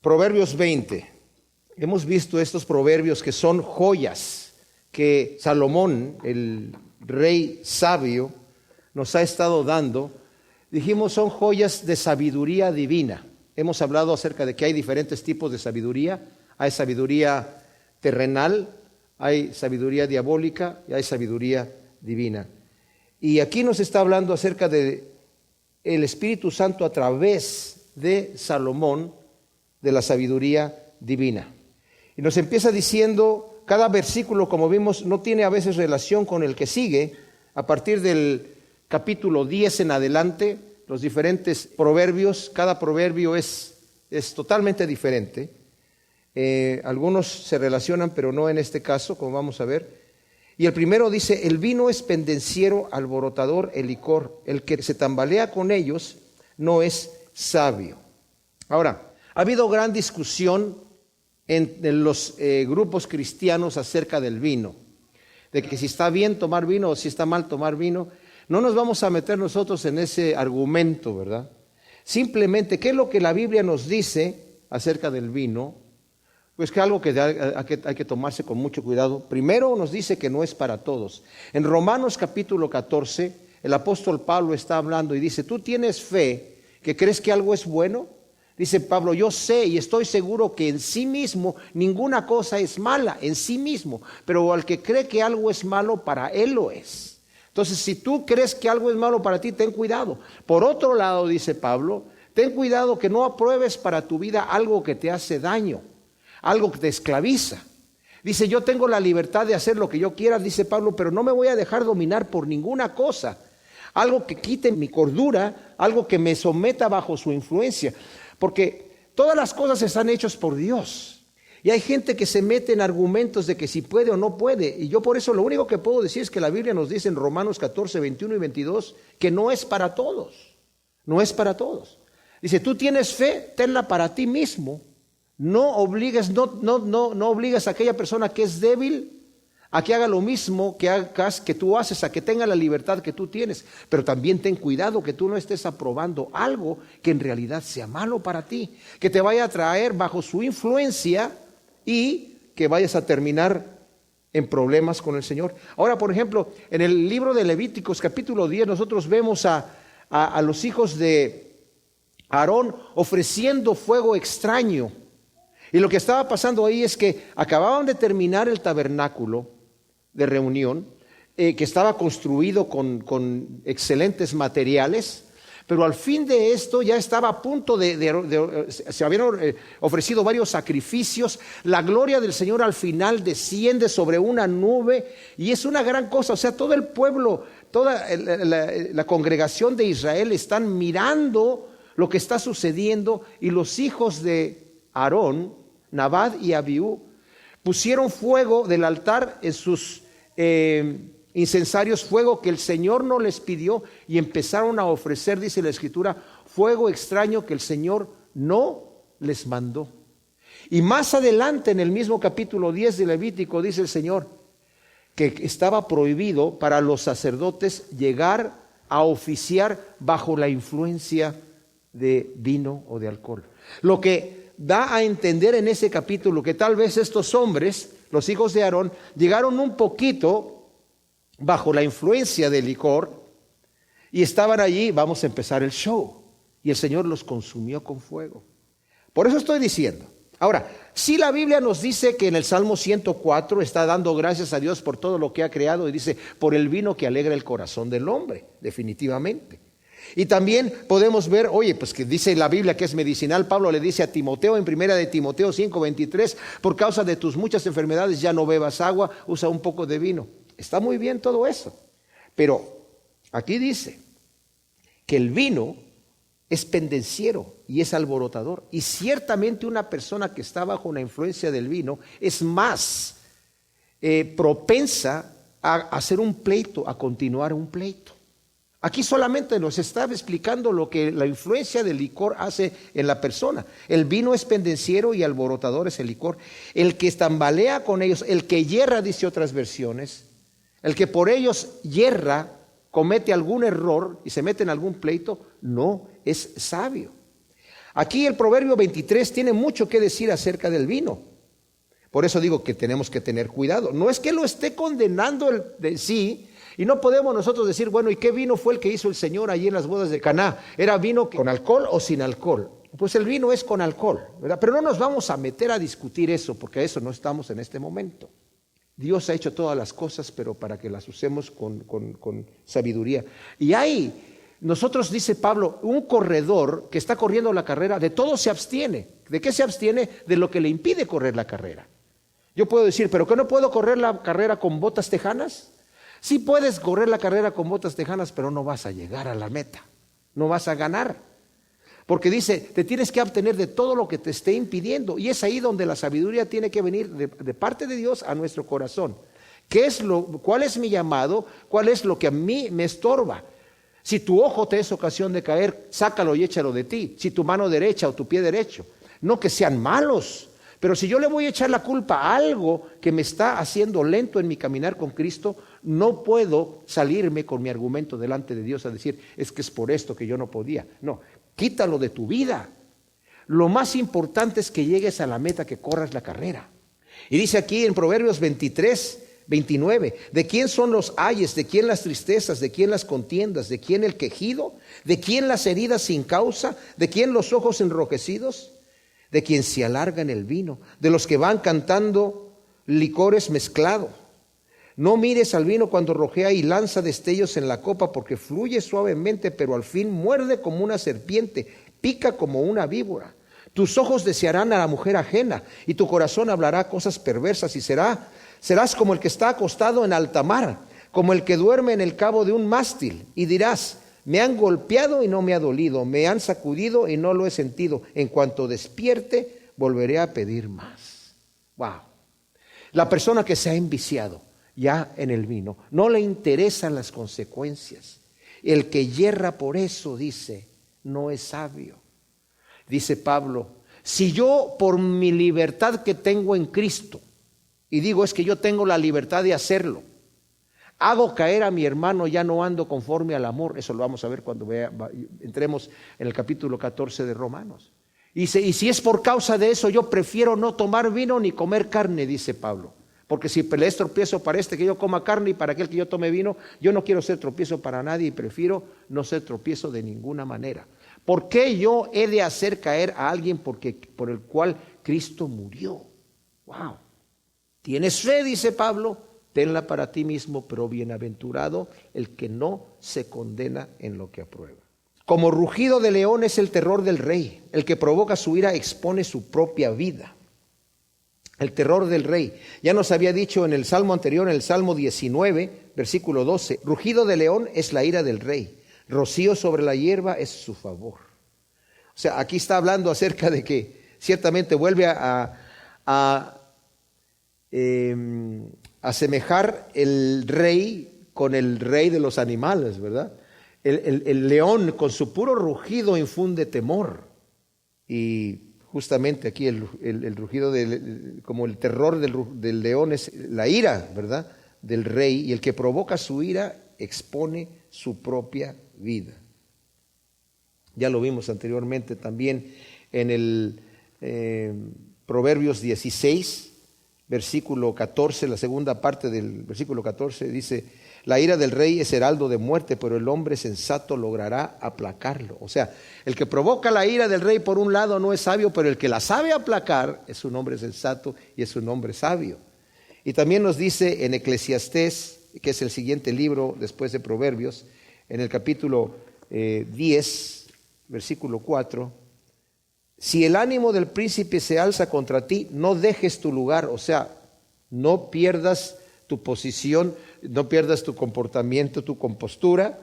Proverbios 20. Hemos visto estos proverbios que son joyas que Salomón, el rey sabio, nos ha estado dando. Dijimos, son joyas de sabiduría divina. Hemos hablado acerca de que hay diferentes tipos de sabiduría. Hay sabiduría terrenal, hay sabiduría diabólica y hay sabiduría divina. Y aquí nos está hablando acerca de el Espíritu Santo a través de Salomón, de la sabiduría divina. Y nos empieza diciendo, cada versículo, como vimos, no tiene a veces relación con el que sigue. A partir del capítulo 10 en adelante, los diferentes proverbios, cada proverbio es totalmente diferente. Algunos se relacionan, pero no en este caso, como vamos a ver. Y el primero dice, el vino es pendenciero, alborotador, el licor. El que se tambalea con ellos no es sabio. Ahora, ha habido gran discusión en los grupos cristianos acerca del vino, de que si está bien tomar vino o si está mal tomar vino. No nos vamos a meter nosotros en ese argumento, ¿verdad? Simplemente, ¿qué es lo que la Biblia nos dice acerca del vino? Pues que algo que hay que tomarse con mucho cuidado. Primero nos dice que no es para todos. En Romanos capítulo 14, el apóstol Pablo está hablando y dice, ¿tú tienes fe que crees que algo es bueno? Dice Pablo, yo sé y estoy seguro que en sí mismo ninguna cosa es mala en sí mismo, pero al que cree que algo es malo, para él lo es. Entonces, si tú crees que algo es malo para ti, ten cuidado. Por otro lado, dice Pablo, ten cuidado que no apruebes para tu vida algo que te hace daño, algo que te esclaviza. Dice, yo tengo la libertad de hacer lo que yo quiera, dice Pablo, pero no me voy a dejar dominar por ninguna cosa. Algo que quite mi cordura, algo que me someta bajo su influencia. Porque todas las cosas están hechas por Dios. Y hay gente que se mete en argumentos de que si puede o no puede. Y yo por eso lo único que puedo decir es que la Biblia nos dice en Romanos 14, 21 y 22 que no es para todos. No es para todos. Dice, tú tienes fe, tenla para ti mismo. No obligues a aquella persona que es débil a que haga lo mismo que tú haces, a que tenga la libertad que tú tienes. Pero también ten cuidado que tú no estés aprobando algo que en realidad sea malo para ti, que te vaya a traer bajo su influencia y que vayas a terminar en problemas con el Señor. Ahora, por ejemplo, en el libro de Levíticos capítulo 10 nosotros vemos a los hijos de Aarón ofreciendo fuego extraño. Y lo que estaba pasando ahí es que acababan de terminar el tabernáculo de reunión, que estaba construido con excelentes materiales, pero al fin de esto ya estaba a punto se habían ofrecido varios sacrificios. La gloria del Señor al final desciende sobre una nube y es una gran cosa. O sea, todo el pueblo, toda la congregación de Israel están mirando lo que está sucediendo, y los hijos de Aarón, Nadab y Abiú, pusieron fuego del altar en sus incensarios, fuego que el Señor no les pidió, y empezaron a ofrecer, dice la Escritura, fuego extraño que el Señor no les mandó. Y más adelante en el mismo capítulo 10 de Levítico dice el Señor que estaba prohibido para los sacerdotes llegar a oficiar bajo la influencia de vino o de alcohol. Lo que da a entender en ese capítulo que tal vez estos hombres, los hijos de Aarón, llegaron un poquito bajo la influencia del licor y estaban allí, vamos a empezar el show, y el Señor los consumió con fuego. Por eso estoy diciendo. Ahora, si la Biblia nos dice que en el Salmo 104 está dando gracias a Dios por todo lo que ha creado, y dice, por el vino que alegra el corazón del hombre, definitivamente. Y también podemos ver, pues que dice la Biblia que es medicinal. Pablo le dice a Timoteo en 1 de Timoteo 5:23, por causa de tus muchas enfermedades ya no bebas agua, usa un poco de vino. Está muy bien todo eso, pero aquí dice que el vino es pendenciero y es alborotador, y ciertamente una persona que está bajo una influencia del vino es más propensa a hacer un pleito, a continuar un pleito. Aquí solamente nos está explicando lo que la influencia del licor hace en la persona. El vino es pendenciero y alborotador es el licor. El que tambalea con ellos, el que yerra, dice otras versiones, el que por ellos yerra, comete algún error y se mete en algún pleito, no es sabio. Aquí el Proverbio 23 tiene mucho que decir acerca del vino. Por eso digo que tenemos que tener cuidado. No es que lo esté condenando de sí, y no podemos nosotros decir, bueno, ¿y qué vino fue el que hizo el Señor allí en las bodas de Caná? ¿Era vino con alcohol o sin alcohol? Pues el vino es con alcohol, ¿verdad? Pero no nos vamos a meter a discutir eso, porque a eso no estamos en este momento. Dios ha hecho todas las cosas, pero para que las usemos con sabiduría. Y nosotros, dice Pablo, un corredor que está corriendo la carrera, de todo se abstiene. ¿De qué se abstiene? De lo que le impide correr la carrera. Yo puedo decir, ¿pero qué no puedo correr la carrera con botas tejanas? Sí puedes correr la carrera con botas tejanas, pero no vas a llegar a la meta, no vas a ganar. Porque dice, te tienes que abstener de todo lo que te esté impidiendo. Y es ahí donde la sabiduría tiene que venir de parte de Dios a nuestro corazón. ¿Cuál es mi llamado? ¿Cuál es lo que a mí me estorba? Si tu ojo te es ocasión de caer, sácalo y échalo de ti. Si tu mano derecha o tu pie derecho. No que sean malos, pero si yo le voy a echar la culpa a algo que me está haciendo lento en mi caminar con Cristo, no puedo salirme con mi argumento delante de Dios a decir, es que es por esto que yo no podía. No, quítalo de tu vida. Lo más importante es que llegues a la meta, que corras la carrera. Y dice aquí en Proverbios 23, 29, ¿de quién son los ayes? ¿De quién las tristezas? ¿De quién las contiendas? ¿De quién el quejido? ¿De quién las heridas sin causa? ¿De quién los ojos enrojecidos? De quien se alarga en el vino, de los que van cantando licores mezclados. No mires al vino cuando rojea y lanza destellos en la copa, porque fluye suavemente, pero al fin muerde como una serpiente, pica como una víbora. Tus ojos desearán a la mujer ajena, y tu corazón hablará cosas perversas, y serás como el que está acostado en alta mar, como el que duerme en el cabo de un mástil, y dirás, me han golpeado y no me ha dolido, me han sacudido y no lo he sentido. En cuanto despierte, volveré a pedir más. Wow. La persona que se ha enviciado ya en el vino, no le interesan las consecuencias. El que yerra por eso, dice, no es sabio. Dice Pablo, si yo por mi libertad que tengo en Cristo, y digo es que yo tengo la libertad de hacerlo, hago caer a mi hermano, ya no ando conforme al amor. Eso lo vamos a ver cuando entremos en el capítulo 14 de Romanos. Y si es por causa de eso, yo prefiero no tomar vino ni comer carne, dice Pablo. Porque si le es tropiezo para que yo coma carne y para aquel que yo tome vino, yo no quiero ser tropiezo para nadie y prefiero no ser tropiezo de ninguna manera. ¿Por qué yo he de hacer caer a alguien por el cual Cristo murió? Wow. ¿Tienes fe? Dice Pablo. Tenla para ti mismo, pero bienaventurado el que no se condena en lo que aprueba. Como rugido de león es el terror del rey. El que provoca su ira expone su propia vida. El terror del rey. Ya nos había dicho en el Salmo anterior, en el Salmo 19, versículo 12, rugido de león es la ira del rey. Rocío sobre la hierba es su favor. O sea, aquí está hablando acerca de que ciertamente vuelve a asemejar el rey con el rey de los animales, ¿verdad? El león con su puro rugido infunde temor. Y justamente aquí el rugido, como el terror del león es la ira, ¿verdad? Del rey, y el que provoca su ira expone su propia vida. Ya lo vimos anteriormente también en el Proverbios 16, versículo 14, la segunda parte del versículo 14 dice, la ira del rey es heraldo de muerte, pero el hombre sensato logrará aplacarlo. O sea, el que provoca la ira del rey por un lado no es sabio, pero el que la sabe aplacar es un hombre sensato y es un hombre sabio. Y también nos dice en Eclesiastés, que es el siguiente libro después de Proverbios, en el capítulo 10, versículo 4, si el ánimo del príncipe se alza contra ti, no dejes tu lugar, o sea, no pierdas tu posición, no pierdas tu comportamiento, tu compostura,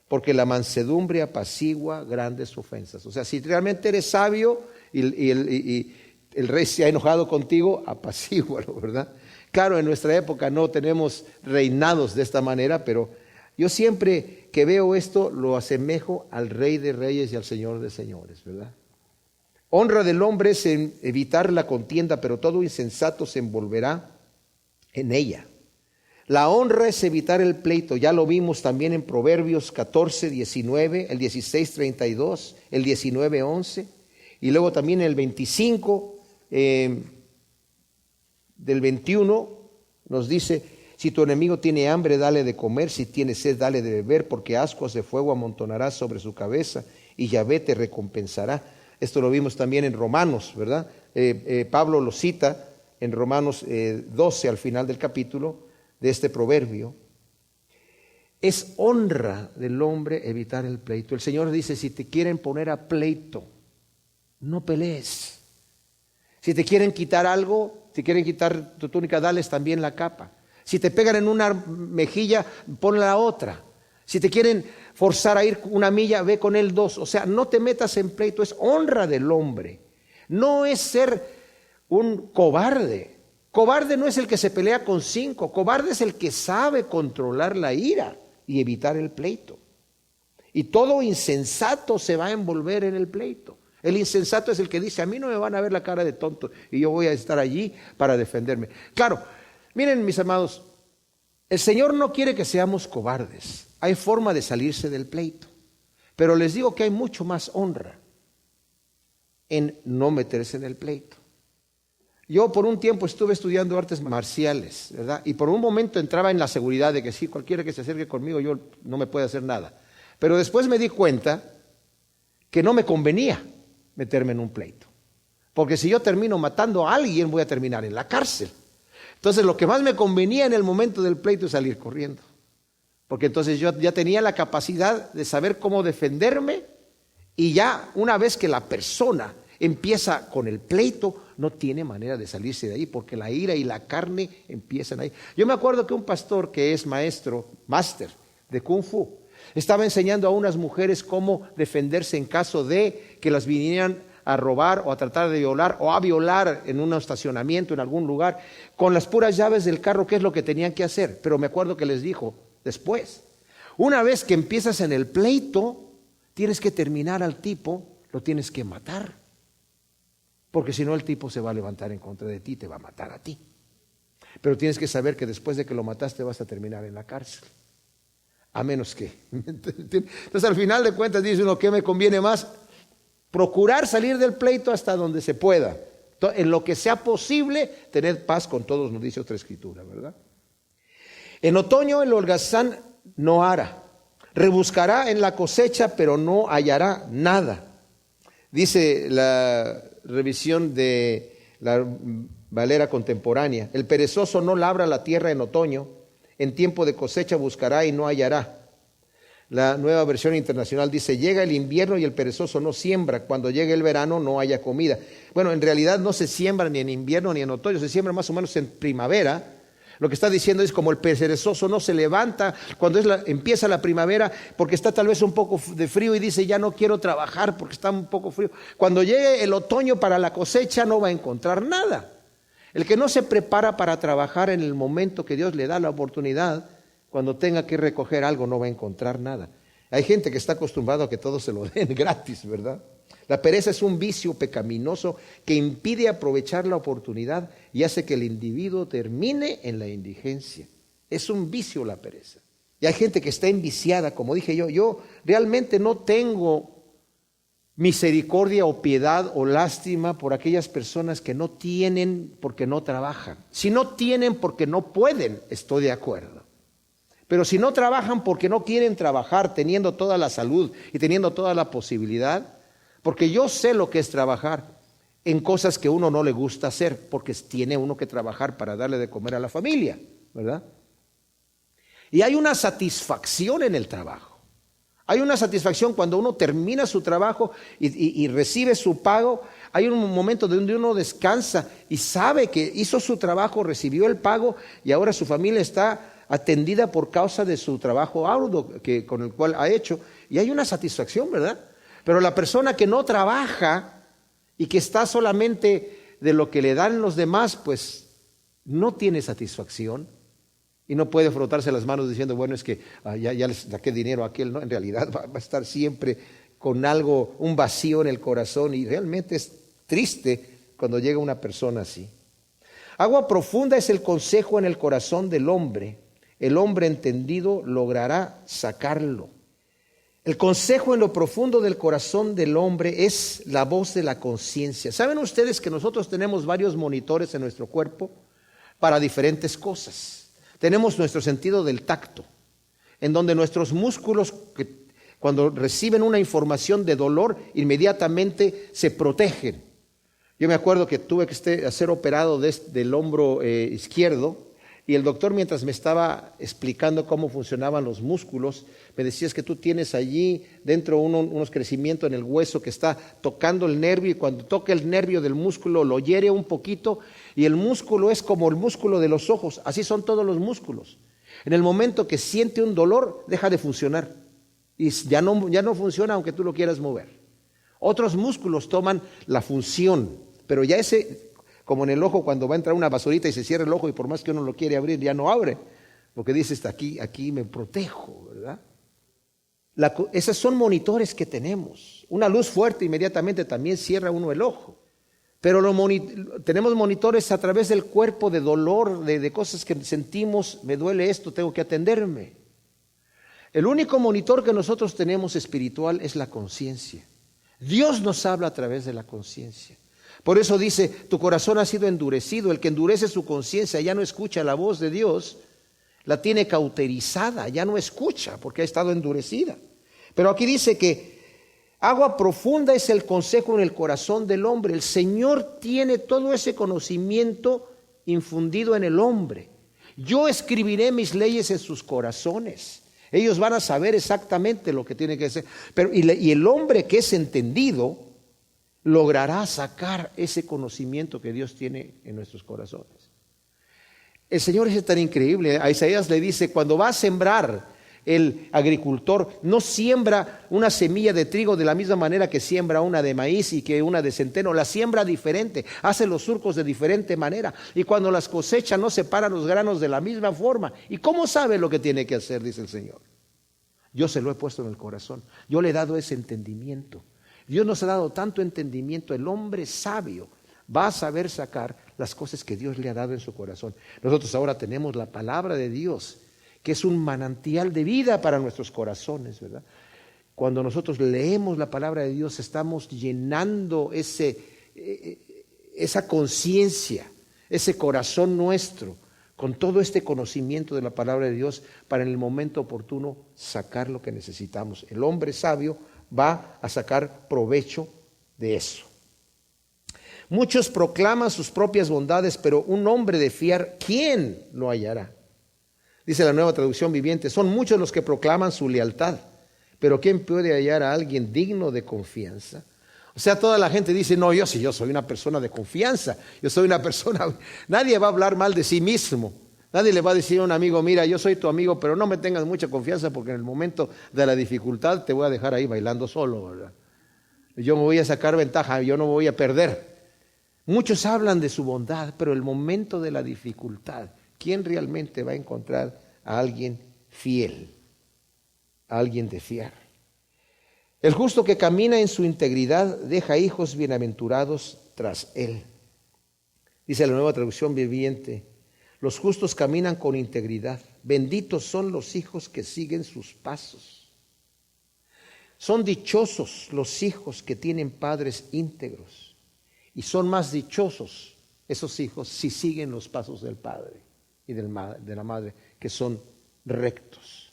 porque la mansedumbre apacigua grandes ofensas. O sea, si realmente eres sabio y el rey se ha enojado contigo, apacígualo, ¿verdad? Claro, en nuestra época no tenemos reinados de esta manera, pero yo siempre que veo esto lo asemejo al Rey de Reyes y al Señor de Señores, ¿verdad? Honra del hombre es evitar la contienda, pero todo insensato se envolverá en ella. La honra es evitar el pleito. Ya lo vimos también en Proverbios 14, 19, el 16, 32, el 19, 11. Y luego también en el 25, del 21, nos dice: si tu enemigo tiene hambre, dale de comer; si tiene sed, dale de beber, porque ascuas de fuego amontonarás sobre su cabeza, y Yahvé te recompensará. Esto lo vimos también en Romanos, ¿verdad? Pablo lo cita en Romanos 12, al final del capítulo, de este proverbio. Es honra del hombre evitar el pleito. El Señor dice: si te quieren poner a pleito, no pelees. Si te quieren quitar algo, si quieren quitar tu túnica, dales también la capa. Si te pegan en una mejilla, pon la otra. Si te quieren forzar a ir una milla, ve con él 2. O sea, no te metas en pleito. Es honra del hombre. No es ser un cobarde. Cobarde no es el que se pelea con 5. Cobarde es el que sabe controlar la ira y evitar el pleito. Y todo insensato se va a envolver en el pleito. El insensato es el que dice: a mí no me van a ver la cara de tonto y yo voy a estar allí para defenderme. Claro, miren, mis amados, el Señor no quiere que seamos cobardes. Hay forma de salirse del pleito, pero les digo que hay mucho más honra en no meterse en el pleito. Yo por un tiempo estuve estudiando artes marciales, ¿verdad? Y por un momento entraba en la seguridad de que sí, cualquiera que se acerque conmigo, yo no me puede hacer nada. Pero después me di cuenta que no me convenía meterme en un pleito, porque si yo termino matando a alguien, voy a terminar en la cárcel. Entonces lo que más me convenía en el momento del pleito es salir corriendo, porque entonces yo ya tenía la capacidad de saber cómo defenderme, y ya una vez que la persona empieza con el pleito, no tiene manera de salirse de ahí, porque la ira y la carne empiezan ahí. Yo me acuerdo que un pastor que es máster de Kung Fu, estaba enseñando a unas mujeres cómo defenderse en caso de que las vinieran a robar o a tratar de violar o a violar en un estacionamiento, en algún lugar, con las puras llaves del carro, qué es lo que tenían que hacer. Pero me acuerdo que les dijo después: una vez que empiezas en el pleito, tienes que terminar al tipo, lo tienes que matar, porque si no el tipo se va a levantar en contra de ti, te va a matar a ti. Pero tienes que saber que después de que lo mataste vas a terminar en la cárcel. A menos que... Entonces al final de cuentas dice uno: ¿qué me conviene más? Procurar salir del pleito hasta donde se pueda. En lo que sea posible, tener paz con todos, nos dice otra escritura, ¿verdad? En otoño el holgazán no hará. Rebuscará en la cosecha, pero no hallará nada. Dice la revisión de la Valera contemporánea: el perezoso no labra la tierra en otoño, en tiempo de cosecha buscará y no hallará. La Nueva Versión Internacional dice: llega el invierno y el perezoso no siembra, cuando llegue el verano no haya comida. Bueno, en realidad no se siembra ni en invierno ni en otoño, se siembra más o menos en primavera. Lo que está diciendo es: como el perezoso no se levanta cuando empieza la primavera, porque está tal vez un poco de frío y dice: ya no quiero trabajar porque está un poco frío. Cuando llegue el otoño para la cosecha no va a encontrar nada. El que no se prepara para trabajar en el momento que Dios le da la oportunidad, cuando tenga que recoger algo, no va a encontrar nada. Hay gente que está acostumbrada a que todo se lo den gratis, ¿verdad? La pereza es un vicio pecaminoso que impide aprovechar la oportunidad y hace que el individuo termine en la indigencia. Es un vicio la pereza. Y hay gente que está enviciada, como dije yo realmente no tengo misericordia o piedad o lástima por aquellas personas que no tienen porque no trabajan. Si no tienen porque no pueden, estoy de acuerdo. Pero si no trabajan porque no quieren trabajar, teniendo toda la salud y teniendo toda la posibilidad, porque yo sé lo que es trabajar en cosas que uno no le gusta hacer, porque tiene uno que trabajar para darle de comer a la familia, ¿verdad? Y hay una satisfacción en el trabajo. Hay una satisfacción cuando uno termina su trabajo y recibe su pago. Hay un momento donde uno descansa y sabe que hizo su trabajo, recibió el pago y ahora su familia está atendida por causa de su trabajo arduo con el cual ha hecho. Y hay una satisfacción, ¿verdad? Pero la persona que no trabaja y que está solamente de lo que le dan los demás, pues no tiene satisfacción. Y no puede frotarse las manos diciendo: bueno, es que ya les saqué dinero a aquel. No, en realidad va a estar siempre con algo, un vacío en el corazón, y realmente es triste cuando llega una persona así. Agua profunda es el consejo en el corazón del hombre. El hombre entendido logrará sacarlo. El consejo en lo profundo del corazón del hombre es la voz de la conciencia. ¿Saben ustedes que nosotros tenemos varios monitores en nuestro cuerpo para diferentes cosas? Tenemos nuestro sentido del tacto, en donde nuestros músculos, cuando reciben una información de dolor, inmediatamente se protegen. Yo me acuerdo que tuve que ser operado del hombro izquierdo, y el doctor, mientras me estaba explicando cómo funcionaban los músculos, me decía: es que tú tienes allí dentro unos crecimientos en el hueso que está tocando el nervio, y cuando toca el nervio del músculo lo hiere un poquito, y el músculo es como el músculo de los ojos. Así son todos los músculos. En el momento que siente un dolor, deja de funcionar y ya no funciona aunque tú lo quieras mover. Otros músculos toman la función, pero ya ese, como en el ojo cuando va a entrar una basurita y se cierra el ojo, y por más que uno lo quiere abrir, ya no abre, porque dice: aquí me protejo, ¿verdad? Esos son monitores que tenemos. Una luz fuerte inmediatamente también cierra uno el ojo. Pero tenemos monitores a través del cuerpo de dolor, de cosas que sentimos: me duele esto, tengo que atenderme. El único monitor que nosotros tenemos espiritual es la conciencia. Dios nos habla a través de la conciencia. Por eso dice: tu corazón ha sido endurecido. El que endurece su conciencia ya no escucha la voz de Dios, la tiene cauterizada, ya no escucha porque ha estado endurecida. Pero aquí dice que agua profunda es el consejo en el corazón del hombre. El Señor tiene todo ese conocimiento infundido en el hombre. Yo escribiré mis leyes en sus corazones. Ellos van a saber exactamente lo que tiene que hacer. Y el hombre que es entendido logrará sacar ese conocimiento que Dios tiene en nuestros corazones. El Señor es tan increíble. A Isaías le dice: cuando va a sembrar, el agricultor no siembra una semilla de trigo de la misma manera que siembra una de maíz y que una de centeno. La siembra diferente, hace los surcos de diferente manera, y cuando las cosecha no separa los granos de la misma forma. ¿Y cómo sabe lo que tiene que hacer? Dice el Señor. Yo se lo he puesto en el corazón, yo le he dado ese entendimiento. Dios nos ha dado tanto entendimiento. El hombre sabio va a saber sacar las cosas que Dios le ha dado en su corazón. Nosotros ahora tenemos la palabra de Dios, que es un manantial de vida para nuestros corazones, ¿verdad? Cuando nosotros leemos la palabra de Dios, estamos llenando esa conciencia, ese corazón nuestro, con todo este conocimiento de la palabra de Dios, para en el momento oportuno sacar lo que necesitamos. El hombre sabio va a sacar provecho de eso. Muchos proclaman sus propias bondades, pero un hombre de fiar, ¿quién lo hallará? Dice la Nueva Traducción Viviente: son muchos los que proclaman su lealtad, pero ¿quién puede hallar a alguien digno de confianza? O sea, toda la gente dice: no, yo soy una persona de confianza, yo soy una persona... Nadie va a hablar mal de sí mismo. Nadie le va a decir a un amigo: mira, yo soy tu amigo, pero no me tengas mucha confianza porque en el momento de la dificultad te voy a dejar ahí bailando solo, ¿verdad? Yo me voy a sacar ventaja, yo no me voy a perder. Muchos hablan de su bondad, pero el momento de la dificultad, ¿quién realmente va a encontrar a alguien fiel, a alguien de fiar? El justo que camina en su integridad deja hijos bienaventurados tras él. Dice la Nueva Traducción Viviente: los justos caminan con integridad. Benditos son los hijos que siguen sus pasos. Son dichosos los hijos que tienen padres íntegros. Y son más dichosos esos hijos si siguen los pasos del padre y de la madre, que son rectos.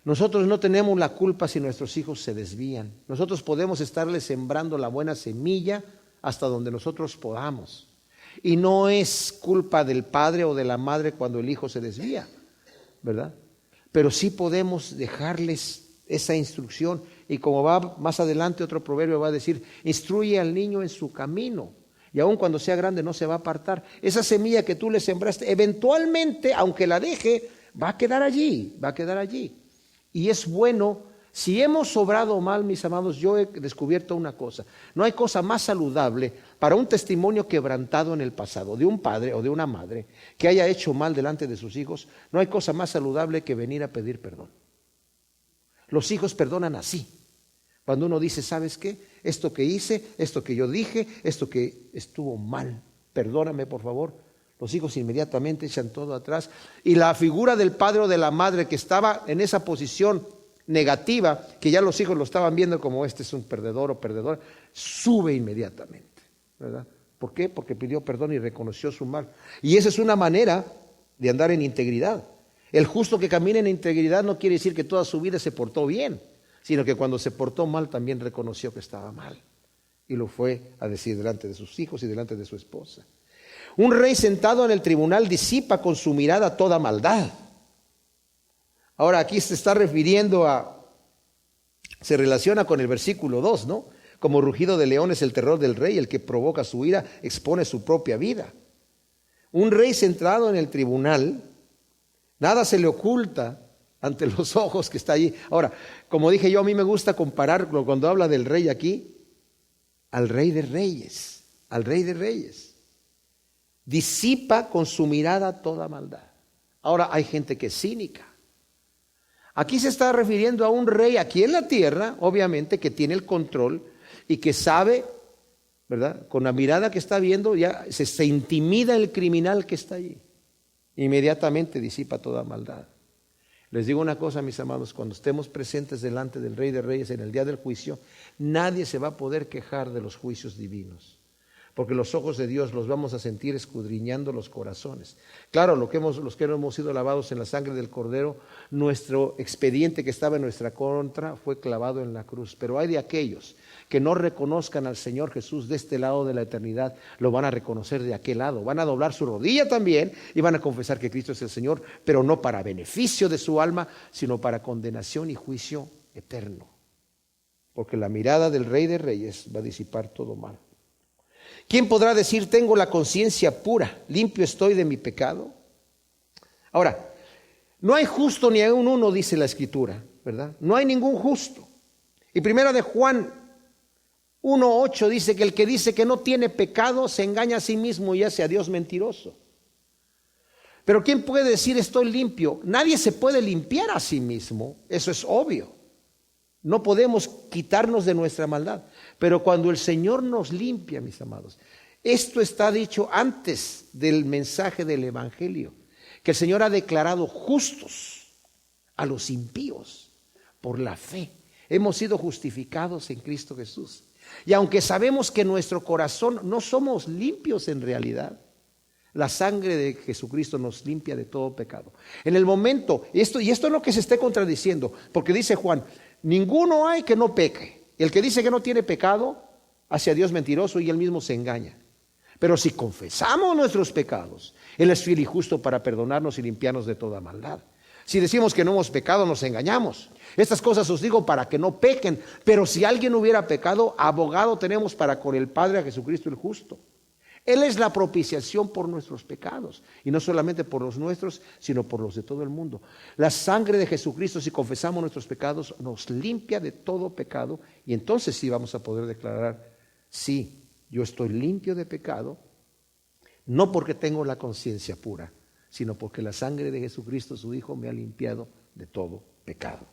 Nosotros no tenemos la culpa si nuestros hijos se desvían. Nosotros podemos estarles sembrando la buena semilla hasta donde nosotros podamos. Y no es culpa del padre o de la madre cuando el hijo se desvía, ¿verdad? Pero sí podemos dejarles esa instrucción. Y como va más adelante otro proverbio va a decir: instruye al niño en su camino, y aun cuando sea grande no se va a apartar. Esa semilla que tú le sembraste, eventualmente, aunque la deje, va a quedar allí, va a quedar allí. Y es bueno, si hemos obrado mal, mis amados, yo he descubierto una cosa: no hay cosa más saludable para un testimonio quebrantado en el pasado, de un padre o de una madre que haya hecho mal delante de sus hijos. No hay cosa más saludable que venir a pedir perdón. Los hijos perdonan así. Cuando uno dice: ¿sabes qué? Esto que hice, esto que yo dije, esto que estuvo mal, perdóname por favor. Los hijos inmediatamente echan todo atrás. Y la figura del padre o de la madre que estaba en esa posición negativa, que ya los hijos lo estaban viendo como este es un perdedor o perdedora, sube inmediatamente, ¿verdad? ¿Por qué? Porque pidió perdón y reconoció su mal. Y esa es una manera de andar en integridad. El justo que camina en integridad no quiere decir que toda su vida se portó bien, sino que cuando se portó mal también reconoció que estaba mal. Y lo fue a decir delante de sus hijos y delante de su esposa. Un rey sentado en el tribunal disipa con su mirada toda maldad. Ahora aquí se está refiriendo se relaciona con el versículo 2, ¿no? Como rugido de león es el terror del rey, el que provoca su ira expone su propia vida. Un rey sentado en el tribunal, nada se le oculta ante los ojos que está allí. Ahora, como dije yo, a mí me gusta compararlo cuando habla del rey aquí, al rey de reyes, al rey de reyes. Disipa con su mirada toda maldad. Ahora, hay gente que es cínica. Aquí se está refiriendo a un rey aquí en la tierra, obviamente, que tiene el control y que sabe, ¿verdad? Con la mirada que está viendo, ya se intimida el criminal que está allí. Inmediatamente disipa toda maldad. Les digo una cosa, mis amados, cuando estemos presentes delante del Rey de Reyes en el día del juicio, nadie se va a poder quejar de los juicios divinos. Porque los ojos de Dios los vamos a sentir escudriñando los corazones. Claro, los que hemos sido lavados en la sangre del Cordero, nuestro expediente que estaba en nuestra contra fue clavado en la cruz. Pero hay de aquellos que no reconozcan al Señor Jesús de este lado de la eternidad, lo van a reconocer de aquel lado. Van a doblar su rodilla también y van a confesar que Cristo es el Señor, pero no para beneficio de su alma, sino para condenación y juicio eterno. Porque la mirada del Rey de Reyes va a disipar todo mal. ¿Quién podrá decir, tengo la conciencia pura, limpio estoy de mi pecado? Ahora, no hay justo ni aun uno, dice la Escritura, ¿verdad? No hay ningún justo. Y primera de Juan 1:8 dice que el que dice que no tiene pecado se engaña a sí mismo y hace a Dios mentiroso. Pero ¿quién puede decir estoy limpio? Nadie se puede limpiar a sí mismo, eso es obvio. No podemos quitarnos de nuestra maldad. Pero cuando el Señor nos limpia, mis amados, esto está dicho antes del mensaje del Evangelio, que el Señor ha declarado justos a los impíos por la fe. Hemos sido justificados en Cristo Jesús. Y aunque sabemos que en nuestro corazón no somos limpios en realidad, la sangre de Jesucristo nos limpia de todo pecado. En el momento, y esto es lo que se esté contradiciendo, porque dice Juan, ninguno hay que no peque. El que dice que no tiene pecado, hace a Dios mentiroso y él mismo se engaña. Pero si confesamos nuestros pecados, Él es fiel y justo para perdonarnos y limpiarnos de toda maldad. Si decimos que no hemos pecado, nos engañamos. Estas cosas os digo para que no pequen. Pero si alguien hubiera pecado, abogado tenemos para con el Padre a Jesucristo el justo. Él es la propiciación por nuestros pecados, y no solamente por los nuestros, sino por los de todo el mundo. La sangre de Jesucristo, si confesamos nuestros pecados, nos limpia de todo pecado, y entonces sí vamos a poder declarar, sí, yo estoy limpio de pecado, no porque tengo la conciencia pura, sino porque la sangre de Jesucristo, su Hijo, me ha limpiado de todo pecado.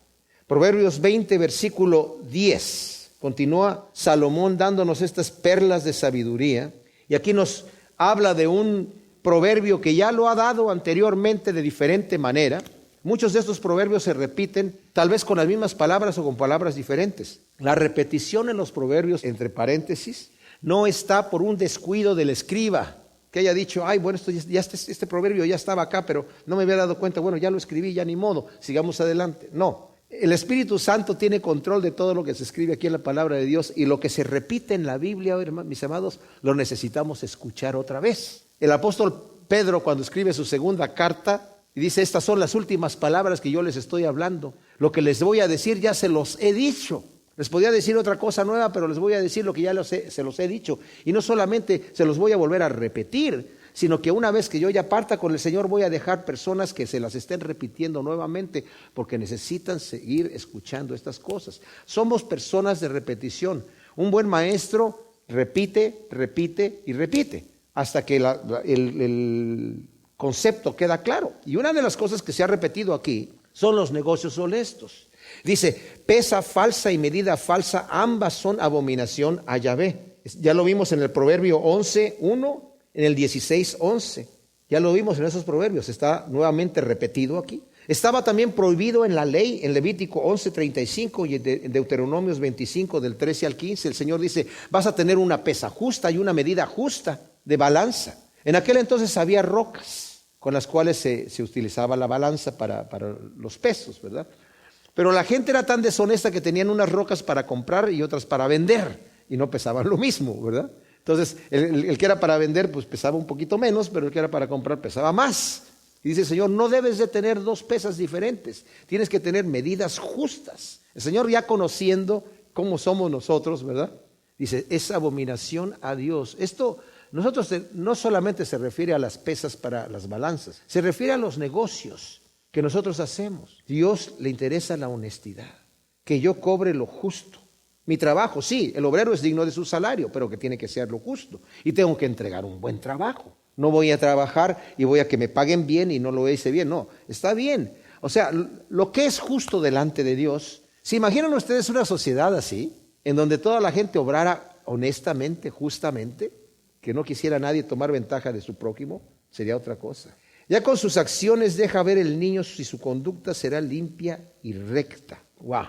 Proverbios 20, versículo 10. Continúa Salomón dándonos estas perlas de sabiduría. Y aquí nos habla de un proverbio que ya lo ha dado anteriormente de diferente manera. Muchos de estos proverbios se repiten, tal vez con las mismas palabras o con palabras diferentes. La repetición en los proverbios, entre paréntesis, no está por un descuido del escriba, que haya dicho, ay, bueno, este proverbio ya estaba acá, pero no me había dado cuenta, bueno, ya lo escribí, ya ni modo, sigamos adelante. No. El Espíritu Santo tiene control de todo lo que se escribe aquí en la palabra de Dios, y lo que se repite en la Biblia, mis amados, lo necesitamos escuchar otra vez. El apóstol Pedro, cuando escribe su segunda carta, y dice, estas son las últimas palabras que yo les estoy hablando. Lo que les voy a decir ya se los he dicho. Les podía decir otra cosa nueva, pero les voy a decir lo que ya se los he dicho. Y no solamente se los voy a volver a repetir, sino que una vez que yo ya parta con el Señor, voy a dejar personas que se las estén repitiendo nuevamente, porque necesitan seguir escuchando estas cosas. Somos personas de repetición. Un buen maestro repite, repite y repite, hasta que el concepto queda claro. Y una de las cosas que se ha repetido aquí son los negocios honestos. Dice, pesa falsa y medida falsa, ambas son abominación a Yahvé. Ya lo vimos en el Proverbio 11:1, en el 16:11. Ya lo vimos en esos proverbios, está nuevamente repetido aquí. Estaba también prohibido en la ley, en Levítico 11:35 y en Deuteronomios 25 del 13 al 15. El Señor dice, vas a tener una pesa justa y una medida justa de balanza. En aquel entonces había rocas con las cuales se utilizaba la balanza para los pesos, ¿verdad? Pero la gente era tan deshonesta que tenían unas rocas para comprar y otras para vender y no pesaban lo mismo, ¿verdad? Entonces el que era para vender pues pesaba un poquito menos, pero el que era para comprar pesaba más. Y dice el Señor, no debes de tener dos pesas diferentes, tienes que tener medidas justas. El Señor, ya conociendo cómo somos nosotros, ¿verdad? Dice, es abominación a Dios. Esto nosotros no solamente se refiere a las pesas para las balanzas, se refiere a los negocios que nosotros hacemos. Dios le interesa la honestidad, que yo cobre lo justo. Mi trabajo, sí, el obrero es digno de su salario, pero que tiene que ser lo justo. Y tengo que entregar un buen trabajo. No voy a trabajar y voy a que me paguen bien y no lo hice bien. No, está bien. O sea, lo que es justo delante de Dios. ¿Se imaginan ustedes una sociedad así? En donde toda la gente obrara honestamente, justamente, que no quisiera nadie tomar ventaja de su prójimo, sería otra cosa. Ya con sus acciones deja ver el niño si su conducta será limpia y recta. ¡Wow!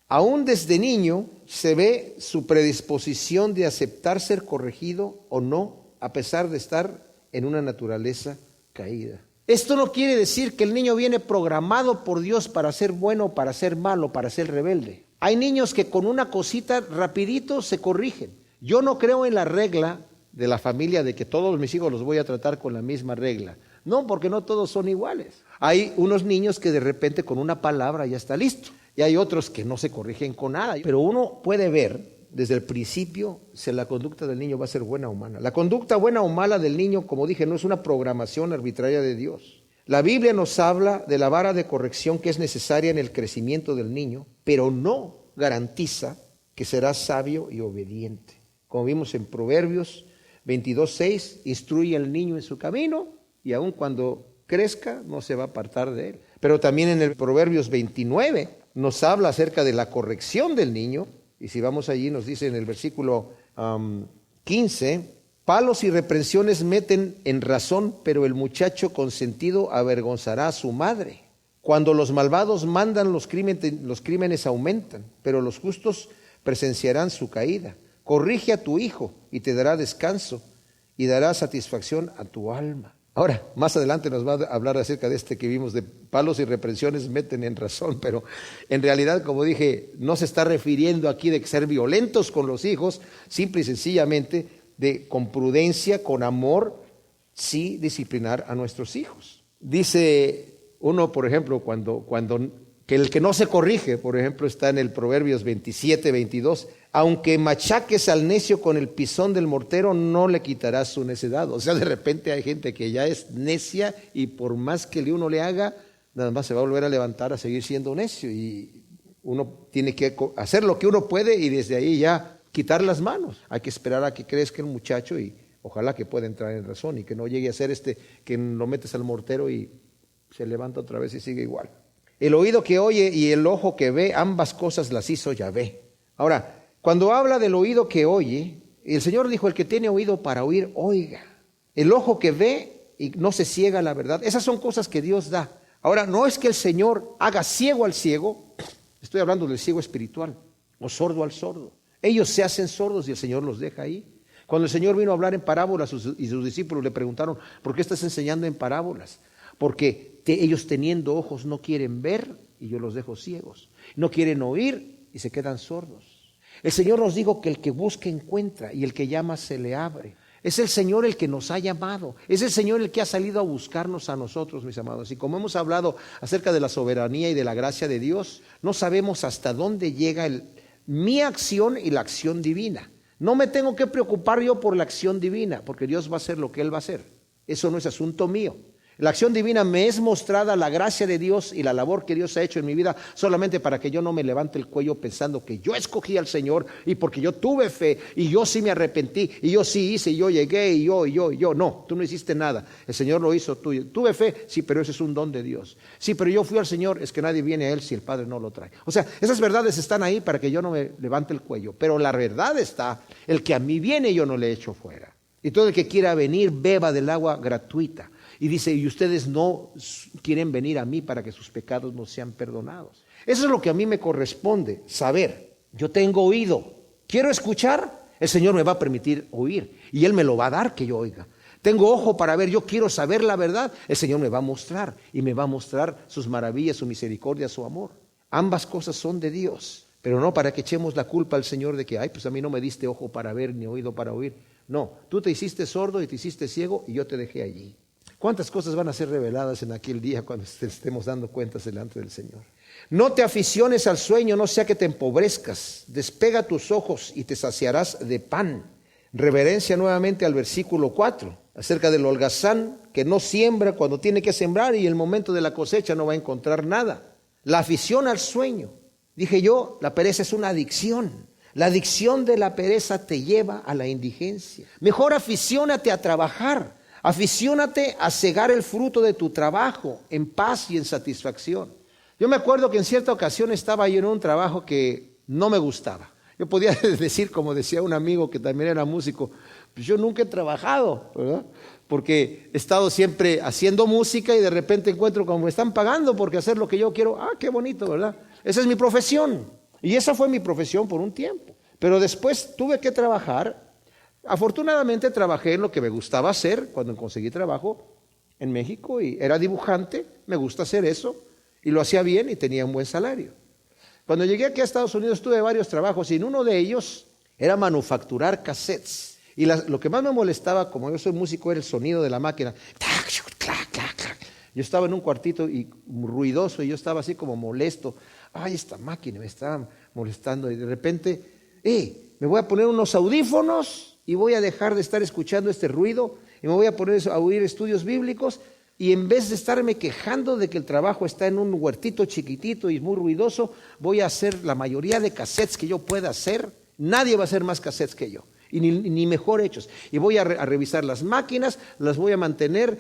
Aún desde niño se ve su predisposición de aceptar ser corregido o no, a pesar de estar en una naturaleza caída. Esto no quiere decir que el niño viene programado por Dios para ser bueno, para ser malo, para ser rebelde. Hay niños que con una cosita rapidito se corrigen. Yo no creo en la regla de la familia de que todos mis hijos los voy a tratar con la misma regla. No, porque no todos son iguales. Hay unos niños que de repente con una palabra ya está listo. Y hay otros que no se corrigen con nada. Pero uno puede ver desde el principio si la conducta del niño va a ser buena o mala. La conducta buena o mala del niño, como dije, no es una programación arbitraria de Dios. La Biblia nos habla de la vara de corrección que es necesaria en el crecimiento del niño, pero no garantiza que será sabio y obediente. Como vimos en Proverbios 22:6, instruye al niño en su camino y aun cuando crezca no se va a apartar de él. Pero también en el Proverbios 29 nos habla acerca de la corrección del niño. Y si vamos allí nos dice en el versículo 15, palos y reprensiones meten en razón, pero el muchacho consentido avergonzará a su madre. Cuando los malvados mandan, los crímenes aumentan, pero los justos presenciarán su caída. Corrige a tu hijo y te dará descanso y dará satisfacción a tu alma. Ahora, más adelante nos va a hablar acerca de este que vimos de palos y reprensiones meten en razón, pero en realidad, como dije, no se está refiriendo aquí de ser violentos con los hijos, simple y sencillamente de con prudencia, con amor, sí disciplinar a nuestros hijos. Dice uno, por ejemplo, que el que no se corrige, por ejemplo, está en el Proverbios 27:22, aunque machaques al necio con el pisón del mortero, no le quitarás su necedad. O sea, de repente hay gente que ya es necia y por más que uno le haga, nada más se va a volver a levantar a seguir siendo necio. Y uno tiene que hacer lo que uno puede y desde ahí ya quitar las manos. Hay que esperar a que crezca el muchacho y ojalá que pueda entrar en razón y que no llegue a ser que lo metes al mortero y se levanta otra vez y sigue igual. El oído que oye y el ojo que ve, ambas cosas las hizo Yahvé. Ahora, cuando habla del oído que oye, el Señor dijo, el que tiene oído para oír, oiga. El ojo que ve y no se ciega a la verdad, esas son cosas que Dios da. Ahora, no es que el Señor haga ciego al ciego, estoy hablando del ciego espiritual, o sordo al sordo. Ellos se hacen sordos y el Señor los deja ahí. Cuando el Señor vino a hablar en parábolas y sus discípulos le preguntaron, ¿por qué estás enseñando en parábolas? Porque ellos teniendo ojos no quieren ver y yo los dejo ciegos. No quieren oír y se quedan sordos. El Señor nos dijo que el que busca encuentra y el que llama se le abre. Es el Señor el que nos ha llamado. Es el Señor el que ha salido a buscarnos a nosotros, mis amados. Y como hemos hablado acerca de la soberanía y de la gracia de Dios, no sabemos hasta dónde llega mi acción y la acción divina. No me tengo que preocupar yo por la acción divina, porque Dios va a hacer lo que Él va a hacer. Eso no es asunto mío. La acción divina me es mostrada la gracia de Dios y la labor que Dios ha hecho en mi vida solamente para que yo no me levante el cuello pensando que yo escogí al Señor y porque yo tuve fe y yo sí me arrepentí y yo sí hice y yo llegué y yo. No, tú no hiciste nada. El Señor lo hizo tuyo. Tuve fe, sí, pero ese es un don de Dios. Sí, pero yo fui al Señor, es que nadie viene a Él si el Padre no lo trae. O sea, esas verdades están ahí para que yo no me levante el cuello. Pero la verdad está, el que a mí viene yo no le echo fuera. Y todo el que quiera venir, beba del agua gratuita. Y dice, y ustedes no quieren venir a mí para que sus pecados no sean perdonados. Eso es lo que a mí me corresponde, saber. Yo tengo oído, quiero escuchar, el Señor me va a permitir oír. Y Él me lo va a dar que yo oiga. Tengo ojo para ver, yo quiero saber la verdad, el Señor me va a mostrar. Y me va a mostrar sus maravillas, su misericordia, su amor. Ambas cosas son de Dios. Pero no para que echemos la culpa al Señor de que, ay, pues a mí no me diste ojo para ver ni oído para oír. No, tú te hiciste sordo y te hiciste ciego y yo te dejé allí. ¿Cuántas cosas van a ser reveladas en aquel día cuando estemos dando cuentas delante del Señor? No te aficiones al sueño, no sea que te empobrezcas. Despega tus ojos y te saciarás de pan. Reverencia nuevamente al versículo 4, acerca del holgazán que no siembra cuando tiene que sembrar y en el momento de la cosecha no va a encontrar nada. La afición al sueño. Dije yo, la pereza es una adicción. La adicción de la pereza te lleva a la indigencia. Mejor aficiónate a trabajar. Aficiónate a cegar el fruto de tu trabajo en paz y en satisfacción. Yo me acuerdo que en cierta ocasión estaba yo en un trabajo que no me gustaba. Yo podía decir, como decía un amigo que también era músico, pues yo nunca he trabajado, ¿verdad? Porque he estado siempre haciendo música y de repente encuentro como me están pagando porque hacer lo que yo quiero. Ah, qué bonito, ¿verdad? Esa es mi profesión. Y esa fue mi profesión por un tiempo. Pero después tuve que trabajar. Afortunadamente trabajé en lo que me gustaba hacer cuando conseguí trabajo en México y era dibujante, me gusta hacer eso y lo hacía bien y tenía un buen salario. Cuando llegué aquí a Estados Unidos tuve varios trabajos y en uno de ellos era manufacturar cassettes. Y lo que más me molestaba, como yo soy músico, era el sonido de la máquina. Yo estaba en un cuartito y ruidoso y yo estaba así como molesto. Ay, esta máquina me estaba molestando y de repente, me voy a poner unos audífonos y voy a dejar de estar escuchando este ruido y me voy a poner a oír estudios bíblicos y en vez de estarme quejando de que el trabajo está en un huertito chiquitito y muy ruidoso, voy a hacer la mayoría de cassettes que yo pueda hacer. Nadie va a hacer más cassettes que yo y ni mejor hechos. Y voy a revisar las máquinas, las voy a mantener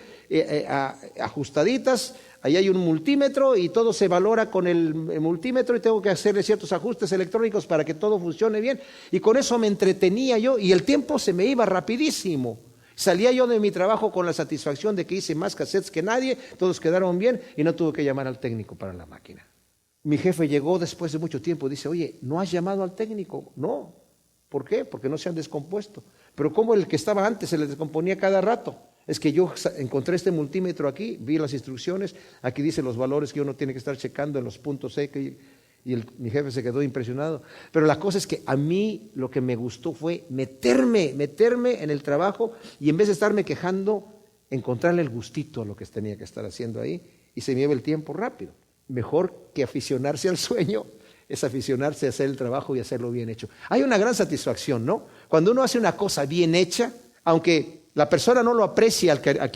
ajustaditas. Ahí hay un multímetro y todo se valora con el multímetro y tengo que hacerle ciertos ajustes electrónicos para que todo funcione bien. Y con eso me entretenía yo y el tiempo se me iba rapidísimo. Salía yo de mi trabajo con la satisfacción de que hice más cassettes que nadie, todos quedaron bien y no tuve que llamar al técnico para la máquina. Mi jefe llegó después de mucho tiempo y dice, oye, ¿no has llamado al técnico? No. ¿Por qué? Porque no se han descompuesto. Pero como el que estaba antes se le descomponía cada rato. Es que yo encontré este multímetro aquí, vi las instrucciones, aquí dice los valores que uno tiene que estar checando en los puntos C, y mi jefe se quedó impresionado. Pero la cosa es que a mí lo que me gustó fue meterme en el trabajo y en vez de estarme quejando, encontrarle el gustito a lo que tenía que estar haciendo ahí y se me lleva el tiempo rápido. Mejor que aficionarse al sueño es aficionarse a hacer el trabajo y hacerlo bien hecho. Hay una gran satisfacción, ¿no? Cuando uno hace una cosa bien hecha, aunque la persona no lo aprecia al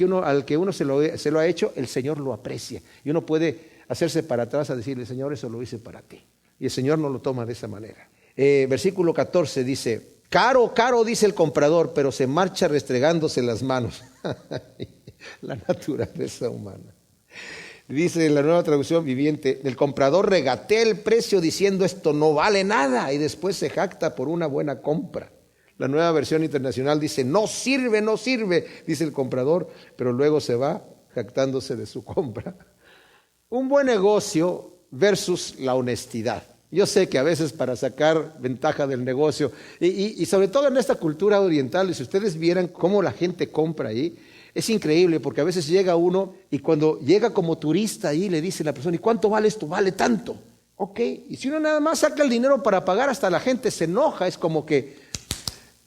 que uno se lo ha hecho, el Señor lo aprecia. Y uno puede hacerse para atrás a decirle, Señor, eso lo hice para ti. Y el Señor no lo toma de esa manera. Versículo 14 dice, caro, caro, dice el comprador, pero se marcha restregándose las manos. La naturaleza humana. Dice en la Nueva Traducción Viviente, el comprador regatea el precio diciendo esto no vale nada y después se jacta por una buena compra. La Nueva Versión Internacional dice no sirve, dice el comprador, pero luego se va jactándose de su compra. Un buen negocio versus la honestidad. Yo sé que a veces para sacar ventaja del negocio y sobre todo en esta cultura oriental, y si ustedes vieran cómo la gente compra ahí, es increíble porque a veces llega uno y cuando llega como turista ahí le dice la persona, ¿y cuánto vale esto? Vale tanto. Ok, y si uno nada más saca el dinero para pagar, hasta la gente se enoja, es como que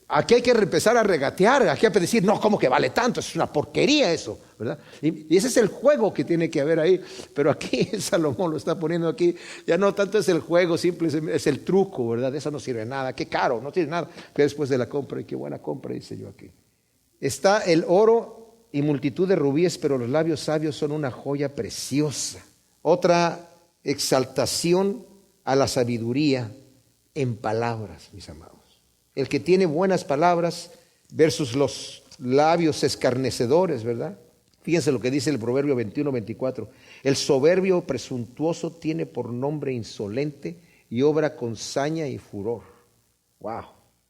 aquí hay que empezar a regatear, aquí hay que decir, no, ¿cómo que vale tanto? Es una porquería eso, ¿verdad? Y ese es el juego que tiene que haber ahí, pero aquí Salomón lo está poniendo aquí, ya no tanto es el juego, simple es el truco, ¿verdad? Eso no sirve de nada, qué caro, no tiene nada, que después de la compra, y qué buena compra, dice yo aquí. Está el oro y multitud de rubíes, pero los labios sabios son una joya preciosa. Otra exaltación a la sabiduría en palabras, mis amados. El que tiene buenas palabras versus los labios escarnecedores, ¿verdad? Fíjense lo que dice el Proverbio 21-24. El soberbio presuntuoso tiene por nombre insolente y obra con saña y furor. Wow.